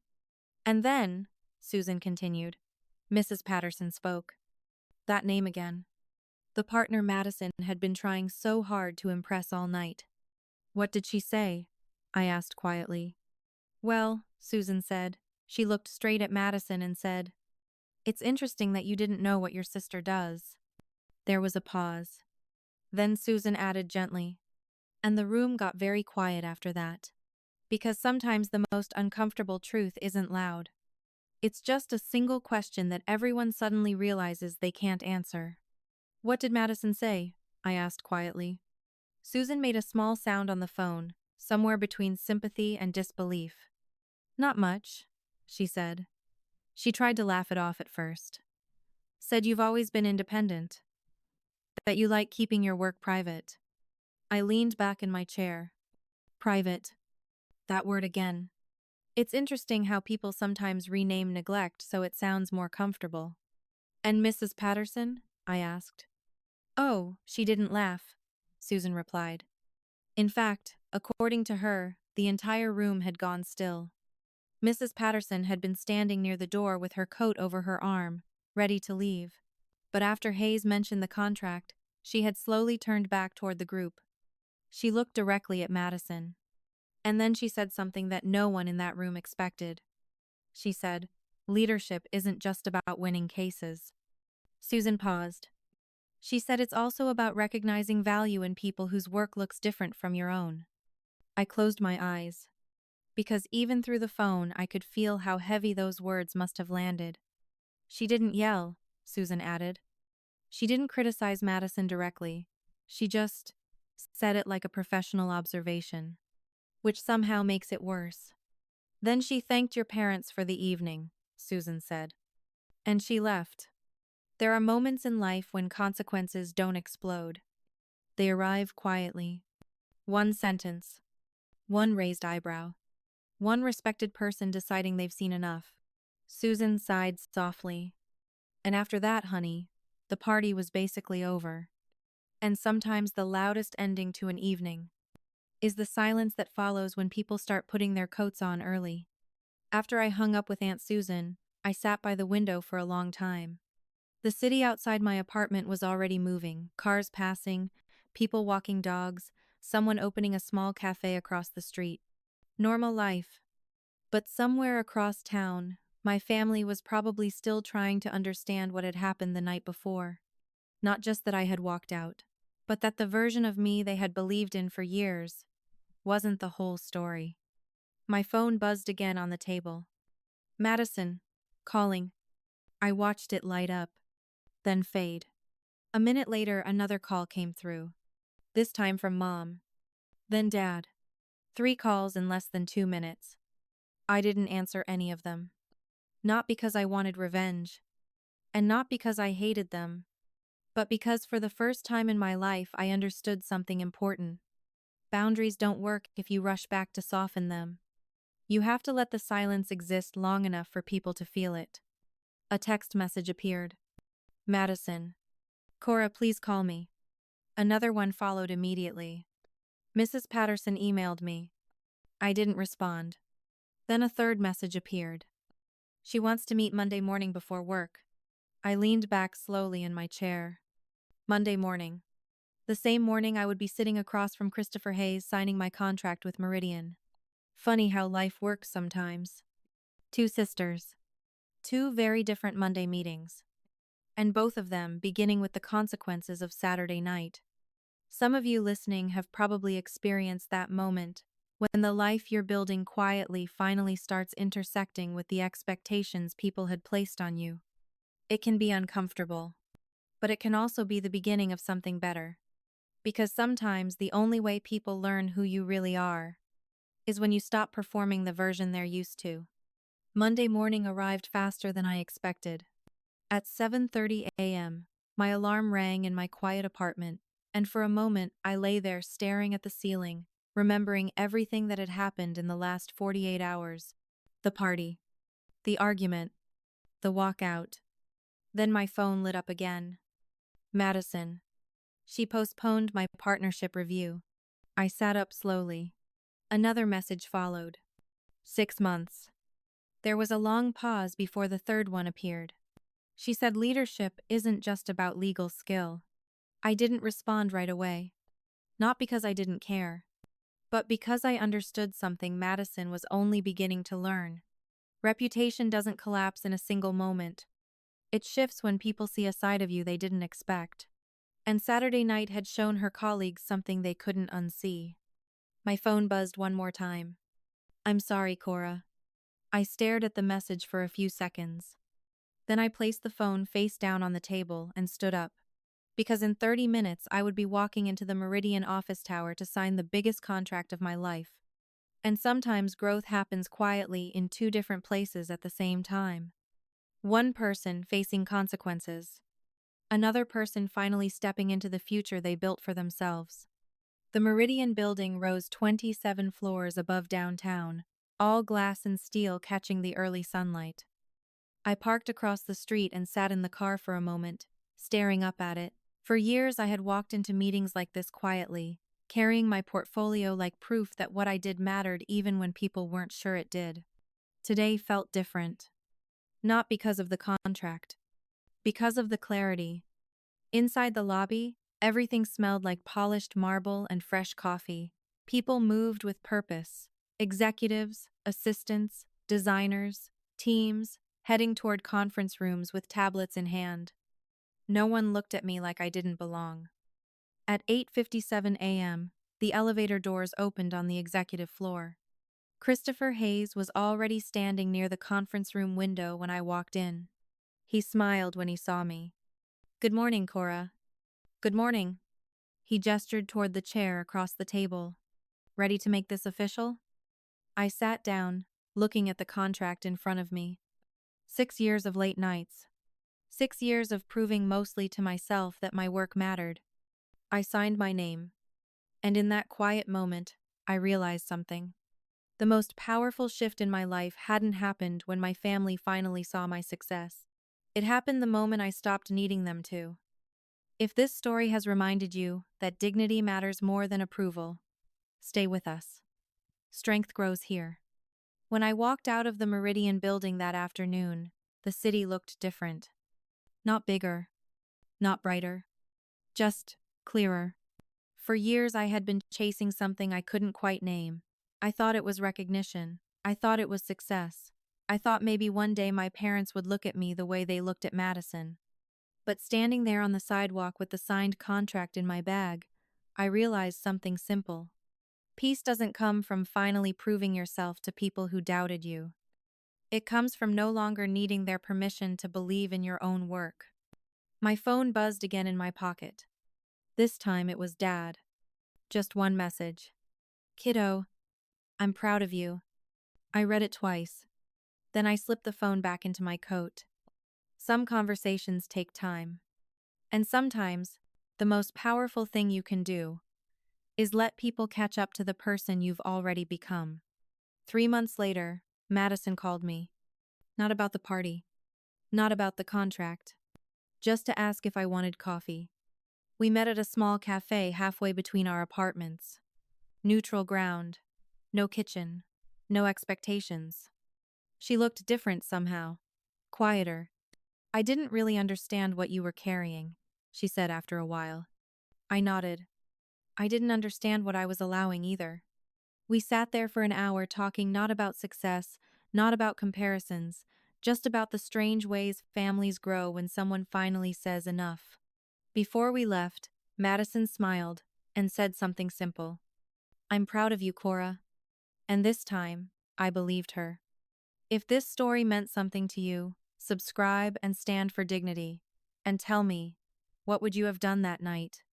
And then, Susan continued, Mrs. Patterson spoke. That name again. The partner Madison had been trying so hard to impress all night. What did she say? I asked quietly. Well, Susan said. She looked straight at Madison and said, It's interesting that you didn't know what your sister does. There was a pause. Then Susan added gently, and the room got very quiet after that. Because sometimes the most uncomfortable truth isn't loud. It's just a single question that everyone suddenly realizes they can't answer. What did Madison say? I asked quietly. Susan made a small sound on the phone, somewhere between sympathy and disbelief. Not much, she said. She tried to laugh it off at first. Said you've always been independent. That you like keeping your work private. I leaned back in my chair. Private. That word again. It's interesting how people sometimes rename neglect so it sounds more comfortable. And Mrs. Patterson? I asked. Oh, she didn't laugh, Susan replied. In fact, according to her, the entire room had gone still. Mrs. Patterson had been standing near the door with her coat over her arm, ready to leave. But after Hayes mentioned the contract, she had slowly turned back toward the group. She looked directly at Madison. And then she said something that no one in that room expected. She said, Leadership isn't just about winning cases. Susan paused. She said it's also about recognizing value in people whose work looks different from your own. I closed my eyes. Because even through the phone I could feel how heavy those words must have landed. She didn't yell, Susan added. She didn't criticize Madison directly. She just said it like a professional observation. Which somehow makes it worse. Then she thanked your parents for the evening, Susan said. And she left. There are moments in life when consequences don't explode. They arrive quietly. One sentence. One raised eyebrow. One respected person deciding they've seen enough. Susan sighed softly. And after that, honey, the party was basically over. And sometimes the loudest ending to an evening is the silence that follows when people start putting their coats on early. After I hung up with Aunt Susan, I sat by the window for a long time. The city outside my apartment was already moving, cars passing, people walking dogs, someone opening a small cafe across the street. Normal life. But somewhere across town, my family was probably still trying to understand what had happened the night before. Not just that I had walked out, but that the version of me they had believed in for years wasn't the whole story. My phone buzzed again on the table. Madison. Calling. I watched it light up, then fade. A minute later, another call came through. This time from Mom. Then Dad. 3 calls in less than 2 minutes. I didn't answer any of them. Not because I wanted revenge, and not because I hated them, but because for the first time in my life I understood something important. Boundaries don't work if you rush back to soften them. You have to let the silence exist long enough for people to feel it. A text message appeared. Madison. Kora, please call me. Another one followed immediately. Mrs. Patterson emailed me. I didn't respond. Then a third message appeared. She wants to meet Monday morning before work. I leaned back slowly in my chair. Monday morning. The same morning I would be sitting across from Christopher Hayes signing my contract with Meridian. Funny how life works sometimes. 2 sisters. Two very different Monday meetings, and both of them beginning with the consequences of Saturday night. Some of you listening have probably experienced that moment when the life you're building quietly finally starts intersecting with the expectations people had placed on you. It can be uncomfortable, but it can also be the beginning of something better. Because sometimes the only way people learn who you really are is when you stop performing the version they're used to. Monday morning arrived faster than I expected. At 7:30 a.m., my alarm rang in my quiet apartment, and for a moment I lay there staring at the ceiling, remembering everything that had happened in the last 48 hours. The party, the argument, the walkout. Then my phone lit up again. Madison. She postponed my partnership review. I sat up slowly. Another message followed. 6 months. There was a long pause before the third one appeared. She said leadership isn't just about legal skill. I didn't respond right away. Not because I didn't care, but because I understood something Madison was only beginning to learn. Reputation doesn't collapse in a single moment. It shifts when people see a side of you they didn't expect. And Saturday night had shown her colleagues something they couldn't unsee. My phone buzzed one more time. I'm sorry, Kora. I stared at the message for a few seconds. Then I placed the phone face down on the table and stood up. Because in 30 minutes I would be walking into the Meridian office tower to sign the biggest contract of my life. And sometimes growth happens quietly in two different places at the same time. One person facing consequences. Another person finally stepping into the future they built for themselves. The Meridian building rose 27 floors above downtown, all glass and steel catching the early sunlight. I parked across the street and sat in the car for a moment, staring up at it. For years I had walked into meetings like this quietly, carrying my portfolio like proof that what I did mattered even when people weren't sure it did. Today felt different. Not because of the contract, because of the clarity. Inside the lobby, everything smelled like polished marble and fresh coffee. People moved with purpose. Executives, assistants, designers, teams, heading toward conference rooms with tablets in hand. No one looked at me like I didn't belong. At 8:57 a.m., the elevator doors opened on the executive floor. Christopher Hayes was already standing near the conference room window when I walked in. He smiled when he saw me. Good morning, Kora. Good morning. He gestured toward the chair across the table. Ready to make this official? I sat down, looking at the contract in front of me. 6 years of late nights. 6 years of proving mostly to myself that my work mattered. I signed my name. And in that quiet moment, I realized something. The most powerful shift in my life hadn't happened when my family finally saw my success. It happened the moment I stopped needing them to. If this story has reminded you that dignity matters more than approval, stay with us. Strength grows here. When I walked out of the Meridian building that afternoon, the city looked different. Not bigger, not brighter, just clearer. For years I had been chasing something I couldn't quite name. I thought it was recognition. I thought it was success. I thought maybe one day my parents would look at me the way they looked at Madison. But standing there on the sidewalk with the signed contract in my bag, I realized something simple. Peace doesn't come from finally proving yourself to people who doubted you. It comes from no longer needing their permission to believe in your own work. My phone buzzed again in my pocket. This time it was Dad. Just one message. Kiddo, I'm proud of you. I read it twice. Then I slipped the phone back into my coat. Some conversations take time. And sometimes, the most powerful thing you can do is let people catch up to the person you've already become. 3 months later, Madison called me. Not about the party. Not about the contract. Just to ask if I wanted coffee. We met at a small cafe halfway between our apartments. Neutral ground. No kitchen. No expectations. She looked different somehow. Quieter. I didn't really understand what you were carrying, she said after a while. I nodded. I didn't understand what I was allowing either. We sat there for an hour talking not about success, not about comparisons, just about the strange ways families grow when someone finally says enough. Before we left, Madison smiled and said something simple. I'm proud of you, Kora. And this time, I believed her. If this story meant something to you, subscribe and stand for dignity. And tell me, what would you have done that night?